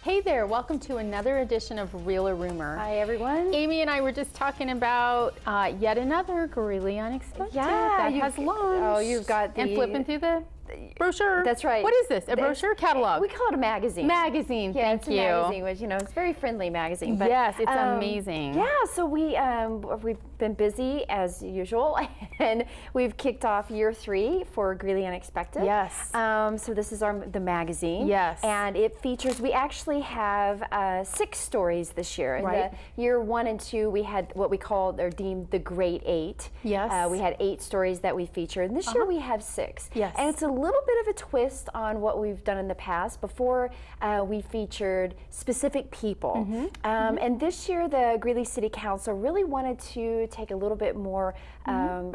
Hey there, welcome to another edition of Real or Rumor. Hi everyone. Amy and I were just talking about yet another Greeley Unexpected that has launched. Oh, you've got the... And flipping through the brochure. That's right. What is this? A brochure? Catalog? We call it a magazine. Magazine, yeah, thank it's you. a magazine, which, it's a very friendly magazine. But, yes, it's amazing. Yeah, so we've been busy as usual, and we've kicked off year 3 for Greeley Unexpected. Yes. So this is the magazine. Yes. And it features, we actually have 6 stories this year. Right. In the year 1 and 2, we had what we called or deemed the Great 8. Yes. We had 8 stories that we featured, and this year we have 6. Yes. And it's a little bit of a twist on what we've done in the past. Before, we featured specific people. And this year, the Greeley City Council really wanted to take a little bit more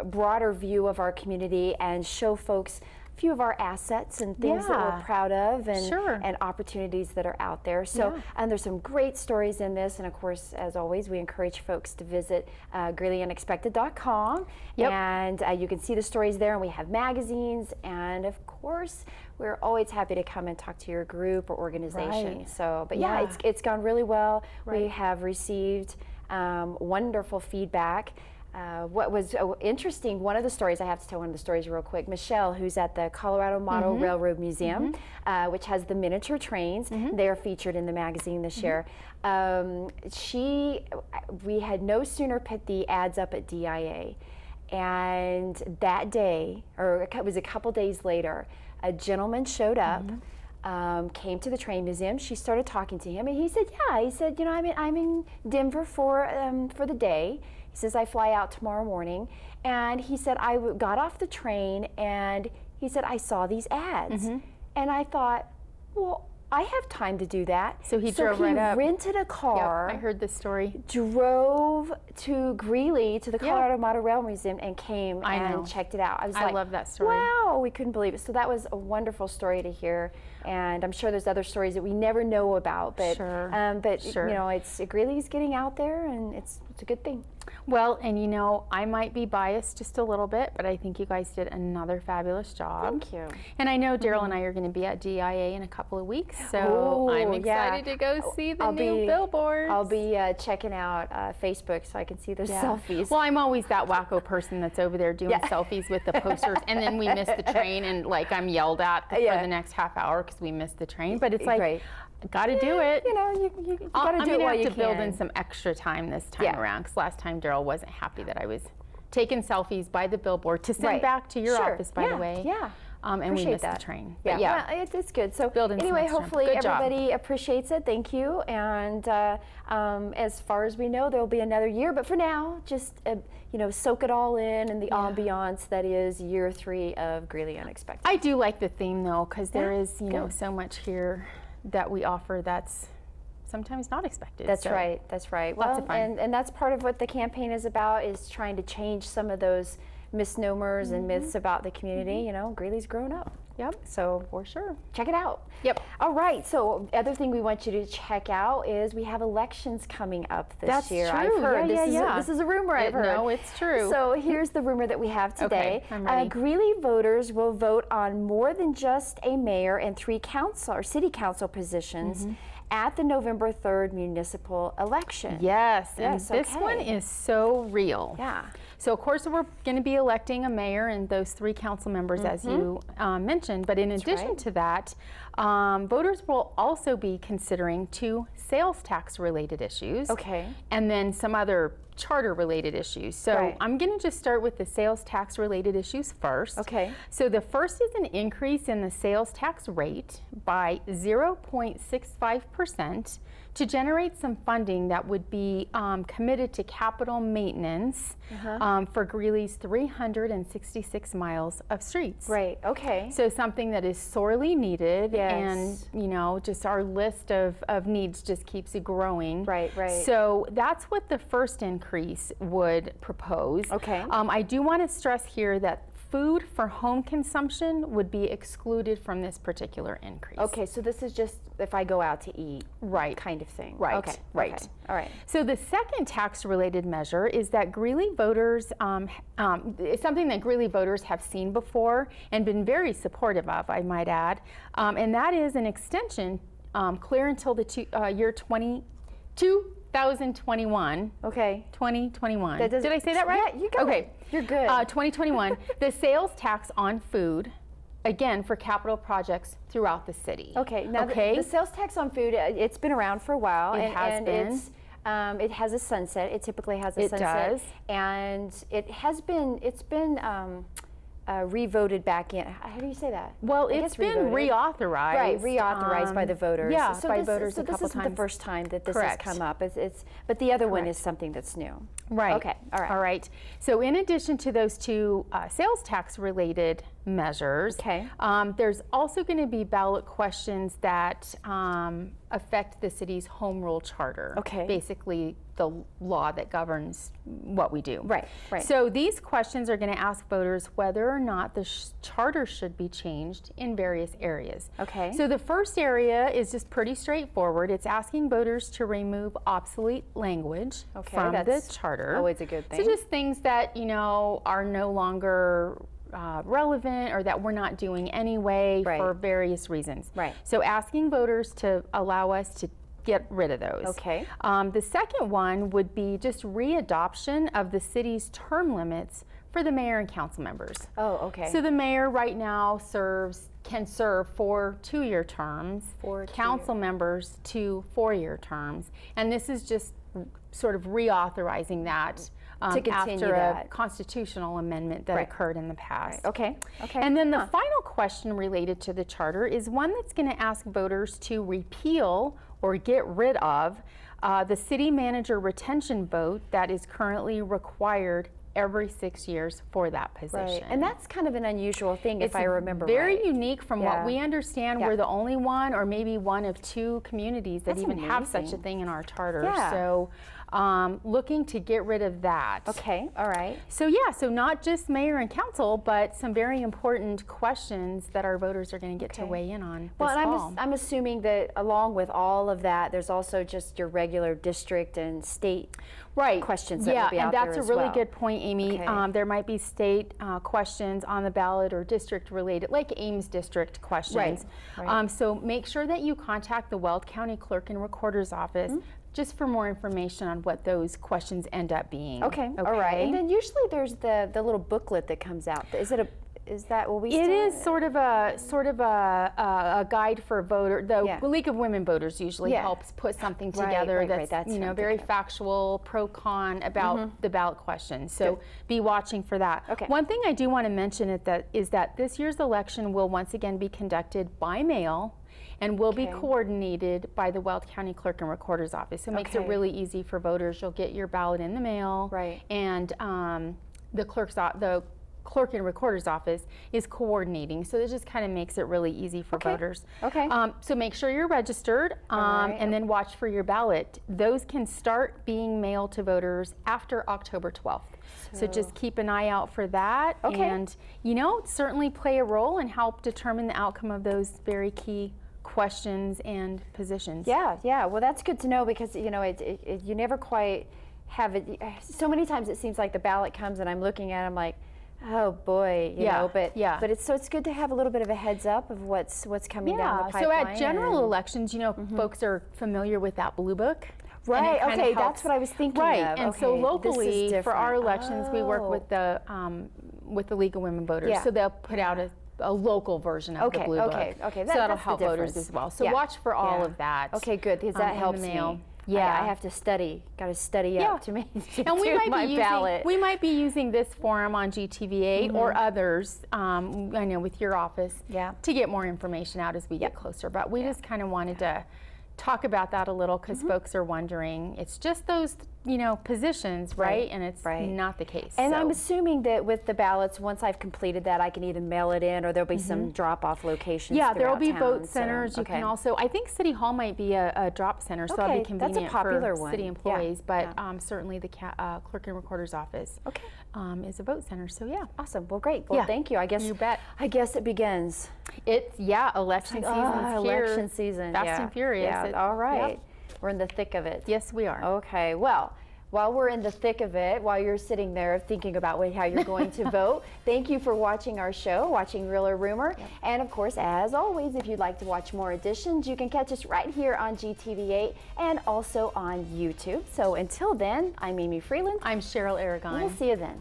broader view of our community and show folks a few of our assets and things that we're proud of, and opportunities that are out there. So and there's some great stories in this, and of course, as always, we encourage folks to visit GreeleyUnexpected.com, and you can see the stories there, and we have magazines, and of course, we're always happy to come and talk to your group or organization. Right. So, but yeah, it's gone really well. We have received wonderful feedback. What was interesting, one of the stories, I have to tell one of the stories real quick, Michelle, who's at the Colorado Model Railroad Museum, which has the miniature trains. They're featured in the magazine this year. We had no sooner put the ads up at DIA, and that day, or it was a couple days later, a gentleman showed up, came to the train museum. She started talking to him, and he said, he said, I'm in Denver for the day. He says, I fly out tomorrow morning. And he said, I got off the train, and he said, I saw these ads. And I thought, well, I have time to do that. So he drove right up. Rented a car. Yep, I heard this story. Drove to Greeley, to the Colorado Model Rail Museum, and came and checked it out. I love that story. Wow, we couldn't believe it. So that was a wonderful story to hear, and I'm sure there's other stories that we never know about. But it's Greeley's getting out there, and it's a good thing. Well, and I might be biased just a little bit, but I think you guys did another fabulous job. Thank you. And I know Daryl and I are going to be at DIA in a couple of weeks, so I'm excited to go see the new billboards. I'll be checking out Facebook so I can see those selfies. Well, I'm always that wacko person that's over there doing selfies with the posters, and then we miss the train, and I'm yelled at for the next half hour because we missed the train. But it's got to do it. You got to do it while you can. I'm going to have to build in some extra time this time around, because last time Daryl wasn't happy that I was taking selfies by the billboard to send back to your office, by the way. And we missed the train. But well, it's good. So anyway, hopefully everybody appreciates it. Thank you. And as far as we know, there will be another year. But for now, just soak it all in and the ambiance that is year 3 of Greeley Unexpected. I do like the theme though, because there is so much here that we offer that's sometimes not expected. That's right. That's right. Lots of fun. And that's part of what the campaign is about, is trying to change some of those misnomers and myths about the community. Greeley's grown up. Yep. So for sure. Check it out. Yep. All right. So other thing we want you to check out is we have elections coming up this year. That's I've true. heard. This is a rumor I've heard. No, it's true. So here's the rumor that we have today. Okay, I'm ready. Greeley voters will vote on more than just a mayor and 3 city council positions at the November 3rd municipal election. Yes, and this one is so real. Yeah. So of course we're going to be electing a mayor and those 3 council members, as you mentioned. But in addition to that, voters will also be considering 2 sales tax related issues. Okay. And then some other charter related issues. So I'm going to just start with the sales tax related issues first. Okay. So the first is an increase in the sales tax rate by 0.65% to generate some funding that would be committed to capital maintenance for Greeley's 366 miles of streets. Right, okay. So something that is sorely needed, and just our list of needs just keeps growing. Right. So that's what the first increase would propose. Okay. I do want to stress here that food for home consumption would be excluded from this particular increase. Okay, so this is just if I go out to eat, kind of thing. Right, okay, right. Okay. All right. So the second tax-related measure is that Greeley voters, it's something that Greeley voters have seen before and been very supportive of, I might add, and that is an extension clear until the year 2021. Okay. 2021. That Did I say that right? Yeah, you got okay. it. You're good. 2021. The sales tax on food, again, for capital projects throughout the city. Okay. Now the sales tax on food, it's been around for a while. It has been. It has a sunset. It typically has a sunset. It does. And it's been revoted back in. How do you say that? Well, it's been reauthorized. Right, reauthorized by the voters. Yeah, so by this, voters so a couple this isn't times. the first time that this Correct. has come up. But the other one Correct. is something that's new. Right. Okay. All right. All right. So in addition to those two sales tax related measures, there's also going to be ballot questions that affect the city's home rule charter. Okay. Basically, the law that governs what we do. Right. Right. So these questions are going to ask voters whether or not the charter should be changed in various areas. Okay. So the first area is just pretty straightforward. It's asking voters to remove obsolete language from the charter. Always a good thing. So just things that, you know, are no longer relevant or that we're not doing anyway for various reasons. Right. So asking voters to allow us to get rid of those. Okay. The second one would be just readoption of the city's term limits for the mayor and council members. Oh, okay. So the mayor right now can serve 4 2-year terms, council members 2 4-year terms, and this is just sort of reauthorizing that to continue after that. a constitutional amendment that occurred in the past. Right. Okay. Okay. And then the final question related to the charter is one that's going to ask voters to repeal or get rid of the city manager retention vote that is currently required every 6 years for that position. Right. And that's kind of an unusual thing, if I remember very right. unique from what we understand. We're the only one or maybe one of 2 communities that even have such a thing in our charter. Yeah. So looking to get rid of that. Okay, all right. So so not just mayor and council, but some very important questions that our voters are going to get to weigh in on this fall. I'm assuming that along with all of that, there's also just your regular district and state questions that will be out there as well. Yeah, and that's a really good point, Amy. Okay. There might be state questions on the ballot or district related, like Ames district questions. Right. So make sure that you contact the Weld County Clerk and Recorder's Office just for more information on what those questions end up being. Okay. All right. And then usually there's the little booklet that comes out. Is that what we? It is sort of a guide for voter. The League of Women Voters usually helps put something together that's you know very factual, pro-con about the ballot question. So be watching for that. Okay. One thing I do want to mention is that this year's election will once again be conducted by mail and will be coordinated by the Weld County Clerk and Recorder's Office. So it makes it really easy for voters. You'll get your ballot in the mail, and the Clerk and Recorder's Office is coordinating. So this just kind of makes it really ezy for voters. Okay. So make sure you're registered and then watch for your ballot. Those can start being mailed to voters after October 12th. So just keep an eye out for that and, you know, certainly play a role and help determine the outcome of those very key questions and positions. Yeah. Well, that's good to know because, you know, you never quite have it. So many times it seems like the ballot comes and I'm looking at it, I'm like, oh boy, you know, but it's good to have a little bit of a heads up of what's coming down the pipeline. So at general elections, you know, folks are familiar with that blue book. Right. Okay, that's what I was thinking of. And so locally for our elections, we work with the League of Women Voters. So they'll put out a local version of the blue book. Okay. So that'll help voters as well. So watch for all of that. Okay, good, because that helps me. Yeah, I have to study. Got to study up to make and we might be using this forum on GTV8 or others. I know with your office to get more information out as we get closer. But we just kind of wanted to talk about that a little because folks are wondering. It's just those, you know, positions, right? And it's not the case. And I'm assuming that with the ballots, once I've completed that, I can either mail it in or there'll be some drop-off locations. Yeah, there'll be town, vote centers. You can also, I think City Hall might be a drop center, so that'll be convenient that's a popular for city employees. But certainly the Clerk and Recorder's Office is a vote center. So awesome. Well, great. Well, thank you. I guess you bet. I guess it begins. It's election season's here. Election season. Fast and furious. All right. We're in the thick of it. Yes, we are. Okay. Well, while we're in the thick of it, while you're sitting there thinking about how you're going to vote, thank you for watching our show, watching Real or Rumor. Yep. And of course, as always, if you'd like to watch more editions, you can catch us right here on GTV8 and also on YouTube. So until then, I'm Amy Freeland. I'm Cheryl Aragon. We'll see you then.